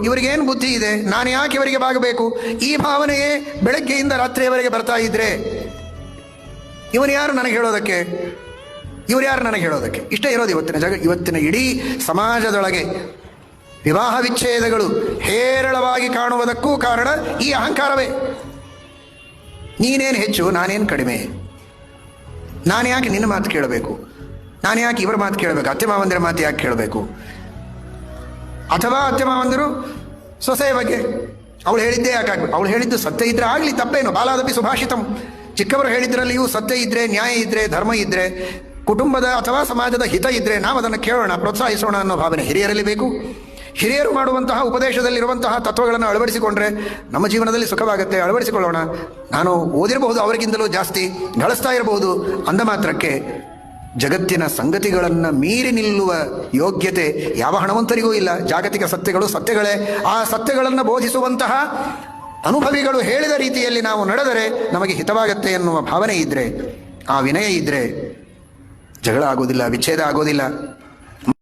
ಇವರಿಗೇನು ಬುದ್ಧಿ ಇದೆ, ನಾನು ಯಾಕೆ ಇವರಿಗೆ ಬಾಗಬೇಕು, ಈ ಭಾವನೆಯೇ ಬೆಳಗ್ಗೆಯಿಂದ ರಾತ್ರಿಯವರೆಗೆ ಬರ್ತಾ ಇದ್ರೆ ಇವನು ಯಾರು ನನಗೆ ಹೇಳೋದಕ್ಕೆ, ಇವರು ಯಾರು ನನಗೆ ಹೇಳೋದಕ್ಕೆ? ಇಷ್ಟೇ ಇರೋದು ಇವತ್ತಿನ ಇಡೀ ಸಮಾಜದೊಳಗೆ ವಿವಾಹ ವಿಚ್ಛೇದಗಳು ಹೇರಳವಾಗಿ ಕಾಣುವುದಕ್ಕೂ ಕಾರಣ ಈ ಅಹಂಕಾರವೇ. ನೀನೇನು ಹೆಚ್ಚು, ನಾನೇನು ಕಡಿಮೆ, ನಾನು ಯಾಕೆ ನಿನ್ನ ಮಾತು ಕೇಳಬೇಕು, ನಾನು ಯಾಕೆ ಇವರ ಮಾತು ಕೇಳಬೇಕು, ಅತ್ತೆ ಮಾವಂದಿರ ಮಾತು ಯಾಕೆ ಕೇಳಬೇಕು? ಅಥವಾ ಅತ್ತೆ ಮಾವಂದಿರು ಸೊಸೆಯ ಬಗ್ಗೆ ಅವಳು ಹೇಳಿದ್ದೇ ಯಾಕಾಗಬೇಕು, ಅವಳು ಹೇಳಿದ್ದು ಸತ್ಯ ಇದ್ರೆ ಆಗಲಿ, ತಪ್ಪೇನು, ಬಾಲಾದಪಿ ಸುಭಾಷಿತಂ. ಚಿಕ್ಕವರು ಹೇಳಿದ್ರಲ್ಲಿಯೂ ಸತ್ಯ ಇದ್ರೆ, ನ್ಯಾಯ ಇದ್ರೆ, ಧರ್ಮ ಇದ್ರೆ, ಕುಟುಂಬದ ಅಥವಾ ಸಮಾಜದ ಹಿತ ಇದ್ರೆ ನಾವು ಅದನ್ನು ಕೇಳೋಣ, ಪ್ರೋತ್ಸಾಹಿಸೋಣ ಅನ್ನೋ ಭಾವನೆ ಹಿರಿಯರಲ್ಲಿ ಬೇಕು. ಹಿರಿಯರು ಮಾಡುವಂತಹ ಉಪದೇಶದಲ್ಲಿರುವಂತಹ ತತ್ವಗಳನ್ನು ಅಳವಡಿಸಿಕೊಂಡ್ರೆ ನಮ್ಮ ಜೀವನದಲ್ಲಿ ಸುಖವಾಗುತ್ತೆ. ಅಳವಡಿಸಿಕೊಳ್ಳೋಣ. ನಾನು ಓದಿರಬಹುದು, ಅವರಿಗಿಂತಲೂ ಜಾಸ್ತಿ ಗಳಿಸ್ತಾ ಇರಬಹುದು, ಅಂದ ಮಾತ್ರಕ್ಕೆ ಜಗತ್ತಿನ ಸಂಗತಿಗಳನ್ನು ಮೀರಿ ನಿಲ್ಲುವ ಯೋಗ್ಯತೆ ಯಾವ ಹಣವಂತರಿಗೂ ಇಲ್ಲ. ಜಾಗತಿಕ ಸತ್ಯಗಳು ಸತ್ಯಗಳೇ. ಆ ಸತ್ಯಗಳನ್ನು ಬೋಧಿಸುವಂತಹ ಅನುಭವಿಗಳು ಹೇಳಿದ ರೀತಿಯಲ್ಲಿ ನಾವು ನಡೆದರೆ ನಮಗೆ ಹಿತವಾಗತ್ತೆ ಎನ್ನುವ ಭಾವನೆ ಇದ್ದರೆ, ಆ ವಿನಯ ಇದ್ದರೆ ಜಗಳ ಆಗೋದಿಲ್ಲ, ವಿಚ್ಛೇದ ಆಗೋದಿಲ್ಲ.